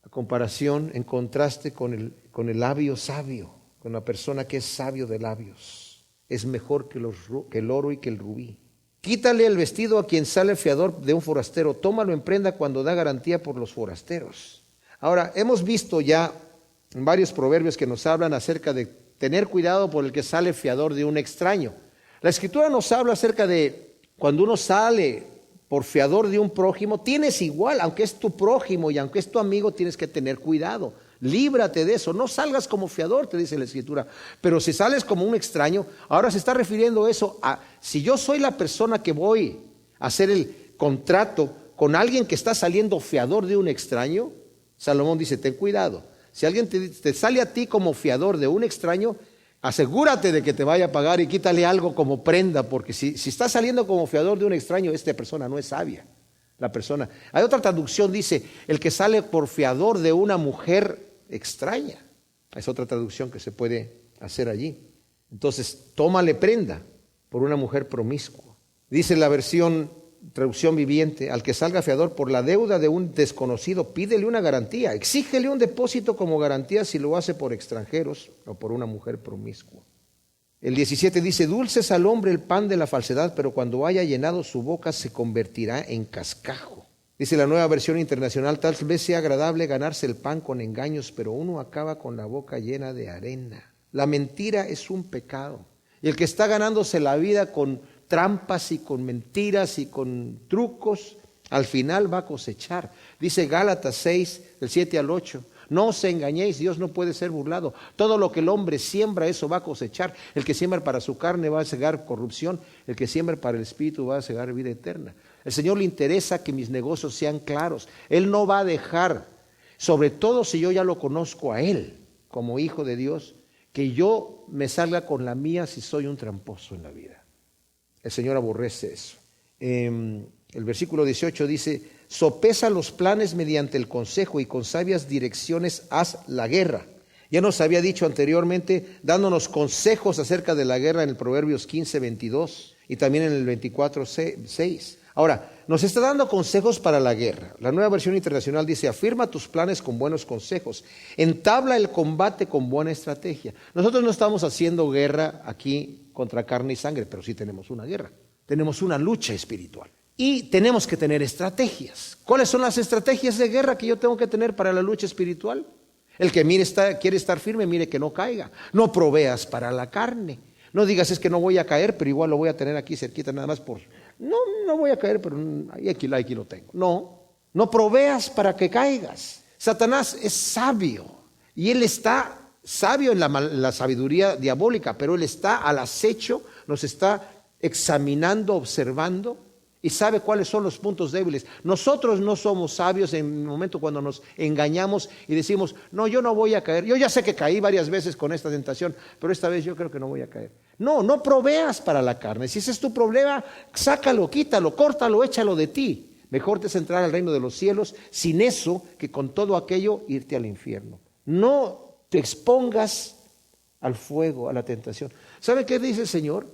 a comparación, en contraste con el labio sabio, con la persona que es sabio de labios. Es mejor que el oro y que el rubí. Quítale el vestido a quien sale fiador de un forastero, tómalo en prenda cuando da garantía por los forasteros. Ahora, hemos visto ya en varios proverbios que nos hablan acerca de tener cuidado por el que sale fiador de un extraño. La Escritura nos habla acerca de cuando uno sale por fiador de un prójimo, tienes igual, aunque es tu prójimo y aunque es tu amigo, tienes que tener cuidado. Líbrate de eso, no salgas como fiador, te dice la Escritura. Pero si sales como un extraño, ahora se está refiriendo eso a, si yo soy la persona que voy a hacer el contrato con alguien que está saliendo fiador de un extraño, Salomón dice, ten cuidado. Si alguien te sale a ti como fiador de un extraño, asegúrate de que te vaya a pagar y quítale algo como prenda, porque si está saliendo como fiador de un extraño, esta persona no es sabia. La persona. Hay otra traducción, dice, el que sale por fiador de una mujer extraña. Es otra traducción que se puede hacer allí. Entonces, tómale prenda por una mujer promiscua. Dice la traducción viviente, al que salga fiador por la deuda de un desconocido, pídele una garantía, exígele un depósito como garantía si lo hace por extranjeros o por una mujer promiscua. El 17 dice, dulce es al hombre el pan de la falsedad, pero cuando haya llenado su boca se convertirá en cascajo. Dice la Nueva Versión Internacional, tal vez sea agradable ganarse el pan con engaños, pero uno acaba con la boca llena de arena. La mentira es un pecado. Y el que está ganándose la vida con trampas y con mentiras y con trucos, al final va a cosechar. Dice Gálatas 6, del 7 al 8. No os engañéis, Dios no puede ser burlado. Todo lo que el hombre siembra, eso va a cosechar. El que siembra para su carne va a cegar corrupción. El que siembra para el espíritu va a cegar vida eterna. El Señor le interesa que mis negocios sean claros. Él no va a dejar, sobre todo si yo ya lo conozco a Él, como hijo de Dios, que yo me salga con la mía si soy un tramposo en la vida. El Señor aborrece eso. El versículo 18 dice, sopesa los planes mediante el consejo y con sabias direcciones haz la guerra. Ya nos había dicho anteriormente, dándonos consejos acerca de la guerra en el Proverbios 15, 22 y también en el 24, 6. Ahora, nos está dando consejos para la guerra. La Nueva Versión Internacional dice, afirma tus planes con buenos consejos, entabla el combate con buena estrategia. Nosotros no estamos haciendo guerra aquí contra carne y sangre, pero sí tenemos una guerra. Tenemos una lucha espiritual. Y tenemos que tener estrategias. ¿Cuáles son las estrategias de guerra que yo tengo que tener para la lucha espiritual? El que quiere estar firme, mire que no caiga. No proveas para la carne. No digas, es que no voy a caer, pero igual lo voy a tener aquí cerquita nada más por... No voy a caer, pero aquí lo tengo. No proveas para que caigas. Satanás es sabio y él está sabio en la sabiduría diabólica, pero él está al acecho, nos está examinando, observando y sabe cuáles son los puntos débiles. Nosotros no somos sabios en el momento cuando nos engañamos y decimos, no, yo no voy a caer. Yo ya sé que caí varias veces con esta tentación, pero esta vez yo creo que no voy a caer. No proveas para la carne. Si ese es tu problema, sácalo, quítalo, córtalo, échalo de ti. Mejor te es entrar al reino de los cielos sin eso que con todo aquello irte al infierno. No te expongas al fuego, a la tentación. ¿Sabe qué dice el Señor?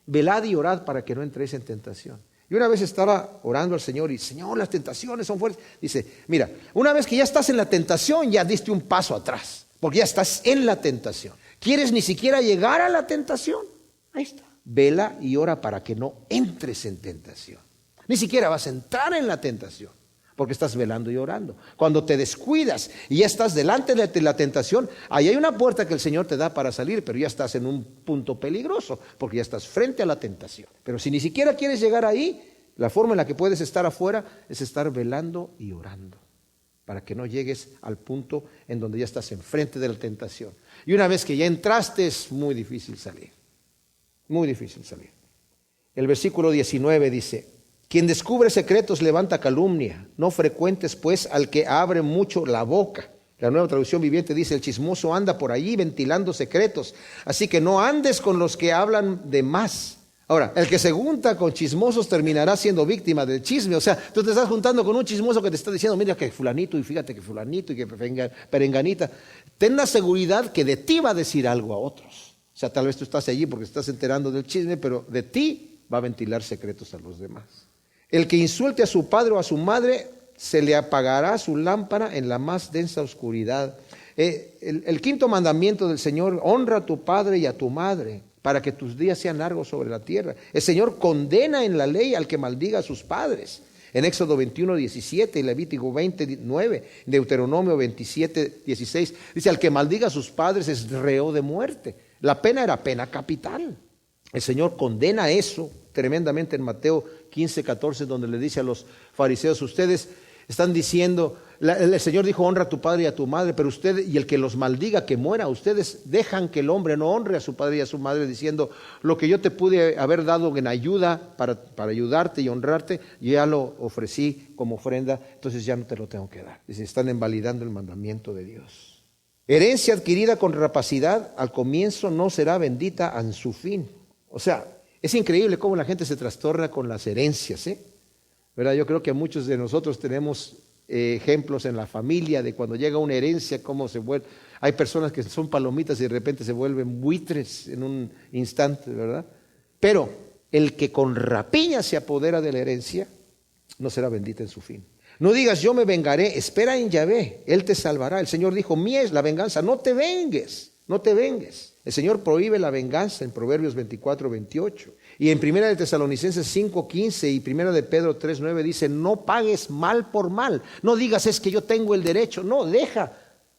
Velad y orad para que no entréis en tentación. Y una vez estaba orando al Señor y, Señor, las tentaciones son fuertes. Dice, mira, una vez que ya estás en la tentación, ya diste un paso atrás, porque ya estás en la tentación. ¿Quieres ni siquiera llegar a la tentación? Ahí está. Vela y ora para que no entres en tentación. Ni siquiera vas a entrar en la tentación, porque estás velando y orando. Cuando te descuidas y ya estás delante de la tentación, ahí hay una puerta que el Señor te da para salir, pero ya estás en un punto peligroso, porque ya estás frente a la tentación. Pero si ni siquiera quieres llegar ahí, la forma en la que puedes estar afuera es estar velando y orando, para que no llegues al punto en donde ya estás enfrente de la tentación. Y una vez que ya entraste, es muy difícil salir. Muy difícil salir. El versículo 19 dice, quien descubre secretos levanta calumnia, no frecuentes pues al que abre mucho la boca. La Nueva Traducción Viviente dice, el chismoso anda por allí ventilando secretos, así que no andes con los que hablan de más. Ahora, el que se junta con chismosos terminará siendo víctima del chisme. O sea, tú te estás juntando con un chismoso que te está diciendo, mira que fulanito y fíjate que fulanito y que perenganita. Ten la seguridad que de ti va a decir algo a otros. O sea, tal vez tú estás allí porque estás enterando del chisme, pero de ti va a ventilar secretos a los demás. El que insulte a su padre o a su madre se le apagará su lámpara en la más densa oscuridad. El quinto mandamiento del Señor: honra a tu padre y a tu madre, para que tus días sean largos sobre la tierra. El Señor condena en la ley al que maldiga a sus padres. En Éxodo 21:17 y Levítico 20:9, Deuteronomio 27:16, dice: al que maldiga a sus padres es reo de muerte. La pena era pena capital. El Señor condena eso tremendamente en Mateo 15:14, donde le dice a los fariseos: ustedes están diciendo, el Señor dijo: honra a tu padre y a tu madre, pero usted, y el que los maldiga, que muera. Ustedes dejan que el hombre no honre a su padre y a su madre, diciendo: lo que yo te pude haber dado en ayuda para ayudarte y honrarte, yo ya lo ofrecí como ofrenda, entonces ya no te lo tengo que dar. Dice, están invalidando el mandamiento de Dios. Herencia adquirida con rapacidad al comienzo no será bendita en su fin. O sea, es increíble cómo la gente se trastorna con las herencias, ¿verdad? Yo creo que muchos de nosotros tenemos ejemplos en la familia de cuando llega una herencia, cómo se vuelve. Hay personas que son palomitas y de repente se vuelven buitres en un instante, ¿verdad? Pero el que con rapiña se apodera de la herencia no será bendita en su fin. No digas: yo me vengaré, espera en Yahvé, Él te salvará. El Señor dijo: mía es la venganza, no te vengues, no te vengues. El Señor prohíbe la venganza en Proverbios 24:28. Y en Primera de Tesalonicenses 5:15 y Primera de Pedro 3:9 dice: no pagues mal por mal. No digas: es que yo tengo el derecho. No, deja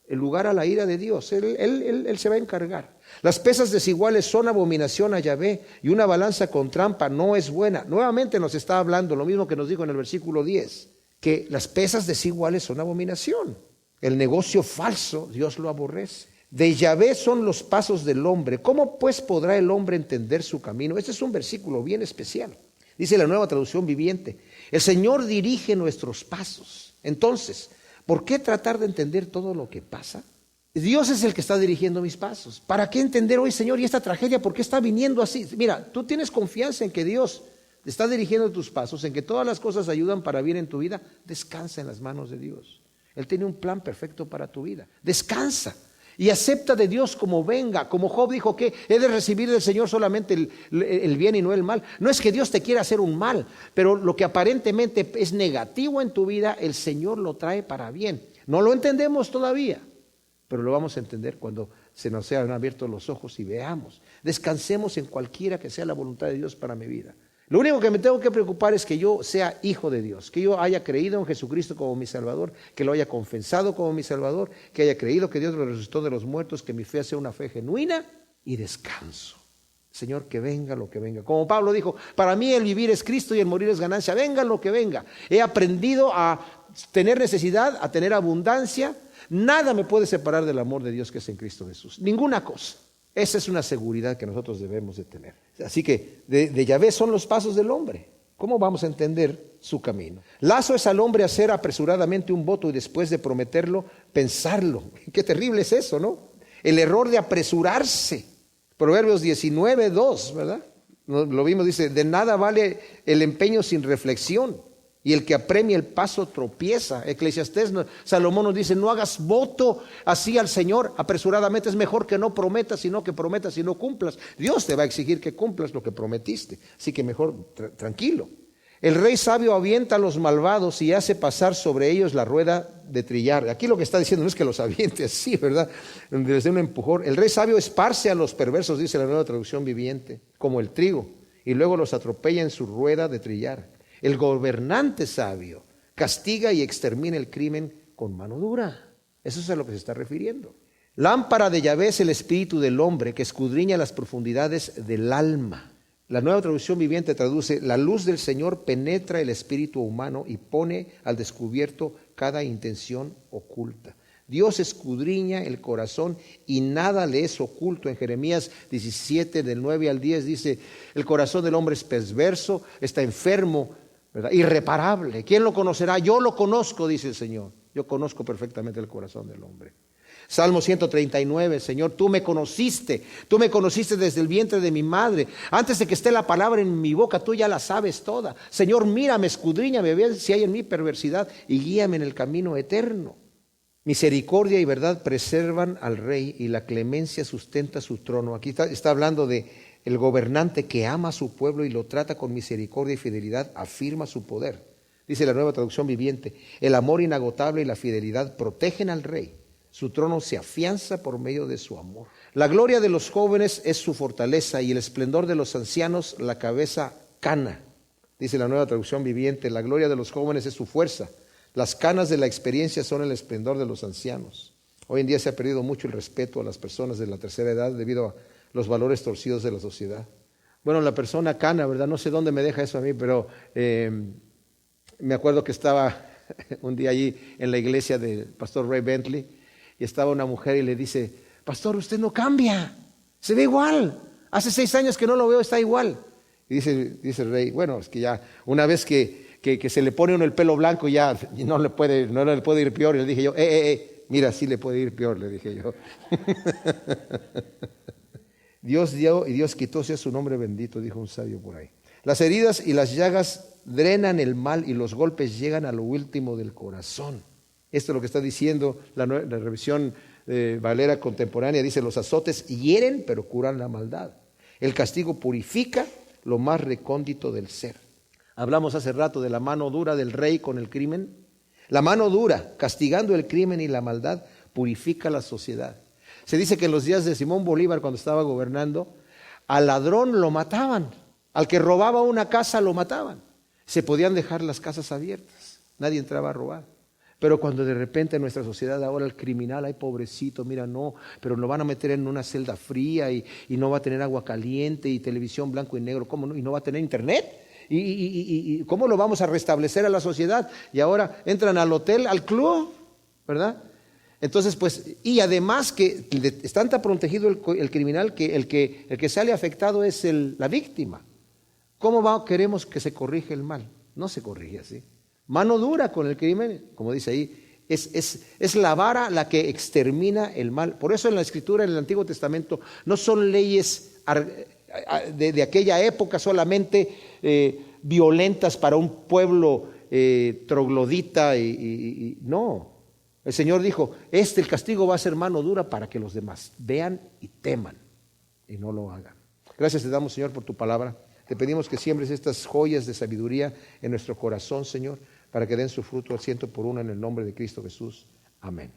el lugar a la ira de Dios. Él se va a encargar. Las pesas desiguales son abominación a Yahvé, y una balanza con trampa no es buena. Nuevamente nos está hablando lo mismo que nos dijo en el versículo 10, que las pesas desiguales son abominación. El negocio falso Dios lo aborrece. De Yahvé son los pasos del hombre. ¿Cómo pues podrá el hombre entender su camino? Este es un versículo bien especial. Dice la Nueva Traducción Viviente: el Señor dirige nuestros pasos. Entonces, ¿por qué tratar de entender todo lo que pasa? Dios es el que está dirigiendo mis pasos. ¿Para qué entender hoy, Señor, y esta tragedia? ¿Por qué está viniendo así? Mira, tú tienes confianza en que Dios está dirigiendo tus pasos, en que todas las cosas ayudan para bien en tu vida. Descansa en las manos de Dios. Él tiene un plan perfecto para tu vida. Descansa. Y acepta de Dios como venga. Como Job dijo que he de recibir del Señor solamente el bien y no el mal. No es que Dios te quiera hacer un mal, pero lo que aparentemente es negativo en tu vida, el Señor lo trae para bien. No lo entendemos todavía, pero lo vamos a entender cuando se nos sean abiertos los ojos y veamos. Descansemos en cualquiera que sea la voluntad de Dios para mi vida. Lo único que me tengo que preocupar es que yo sea hijo de Dios, que yo haya creído en Jesucristo como mi Salvador, que lo haya confesado como mi Salvador, que haya creído que Dios lo resucitó de los muertos, que mi fe sea una fe genuina y descanso. Señor, que venga lo que venga. Como Pablo dijo: para mí el vivir es Cristo y el morir es ganancia. Venga lo que venga. He aprendido a tener necesidad, a tener abundancia. Nada me puede separar del amor de Dios que es en Cristo Jesús. Ninguna cosa. Esa es una seguridad que nosotros debemos de tener. Así que de Yahvé son los pasos del hombre. ¿Cómo vamos a entender su camino? Lazo es al hombre hacer apresuradamente un voto y después de prometerlo, pensarlo. Qué terrible es eso, ¿no? El error de apresurarse. Proverbios 19:2, ¿verdad? Lo vimos, dice: de nada vale el empeño sin reflexión, y el que apremia el paso tropieza. Eclesiastés, Salomón nos dice: no hagas voto así al Señor apresuradamente. Es mejor que no prometas, sino que prometas y no cumplas. Dios te va a exigir que cumplas lo que prometiste, así que mejor tranquilo. El rey sabio avienta a los malvados y hace pasar sobre ellos la rueda de trillar. Aquí lo que está diciendo no es que los aviente así, ¿verdad? Desde un empujón. El rey sabio esparce a los perversos, dice la Nueva Traducción Viviente, como el trigo, y luego los atropella en su rueda de trillar. El gobernante sabio castiga y extermina el crimen con mano dura. Eso es a lo que se está refiriendo. Lámpara de Yahvé es el espíritu del hombre, que escudriña las profundidades del alma. La Nueva Traducción Viviente traduce: la luz del Señor penetra el espíritu humano y pone al descubierto cada intención oculta. Dios escudriña el corazón y nada le es oculto. En Jeremías 17, del 9 al 10 dice: el corazón del hombre es perverso, está enfermo, ¿verdad? Irreparable. ¿Quién lo conocerá? Yo lo conozco, dice el Señor. Yo conozco perfectamente el corazón del hombre. Salmo 139, Señor, tú me conociste desde el vientre de mi madre. Antes de que esté la palabra en mi boca, tú ya la sabes toda. Señor, mírame, escudriñame, ve si hay en mí perversidad y guíame en el camino eterno. Misericordia y verdad preservan al rey y la clemencia sustenta su trono. Aquí está hablando de el gobernante que ama a su pueblo y lo trata con misericordia y fidelidad, afirma su poder. Dice la Nueva Traducción Viviente: el amor inagotable y la fidelidad protegen al rey. Su trono se afianza por medio de su amor. La gloria de los jóvenes es su fortaleza y el esplendor de los ancianos la cabeza cana. Dice la Nueva Traducción Viviente: la gloria de los jóvenes es su fuerza. Las canas de la experiencia son el esplendor de los ancianos. Hoy en día se ha perdido mucho el respeto a las personas de la tercera edad debido a los valores torcidos de la sociedad. Bueno, la persona cana, ¿verdad? No sé dónde me deja eso a mí, pero me acuerdo que estaba un día allí en la iglesia del pastor Ray Bentley y estaba una mujer y le dice: pastor, usted no cambia, se ve igual, hace 6 años que no lo veo, está igual. Y dice el Ray: bueno, es que ya una vez que se le pone uno el pelo blanco ya no le puede ir peor. Y le dije yo: mira, sí le puede ir peor, le dije yo. Dios dio y Dios quitó, sea su nombre bendito, dijo un sabio por ahí. Las heridas y las llagas drenan el mal y los golpes llegan a lo último del corazón. Esto es lo que está diciendo la revisión Valera contemporánea. Dice: los azotes hieren pero curan la maldad. El castigo purifica lo más recóndito del ser. Hablamos hace rato de la mano dura del rey con el crimen. La mano dura, castigando el crimen y la maldad, purifica la sociedad. Se dice que en los días de Simón Bolívar, cuando estaba gobernando, al ladrón lo mataban, al que robaba una casa lo mataban. Se podían dejar las casas abiertas, nadie entraba a robar. Pero cuando de repente en nuestra sociedad ahora el criminal, ay pobrecito, mira, no, pero lo van a meter en una celda fría y no va a tener agua caliente y televisión blanco y negro, ¿cómo no? Y no va a tener internet. ¿Y cómo lo vamos a restablecer a la sociedad? Y ahora entran al hotel, al club, ¿verdad? Entonces, pues, y además que está tan protegido el criminal que el que sale afectado es la víctima. ¿Cómo queremos que se corrija el mal? No se corrige así. Mano dura con el crimen, como dice ahí, es la vara la que extermina el mal. Por eso en la Escritura, en el Antiguo Testamento, no son leyes de aquella época solamente violentas para un pueblo troglodita no. El Señor dijo: el castigo va a ser mano dura para que los demás vean y teman y no lo hagan. Gracias te damos, Señor, por tu palabra. Te pedimos que siembres estas joyas de sabiduría en nuestro corazón, Señor, para que den su fruto al 100 por 1 en el nombre de Cristo Jesús. Amén.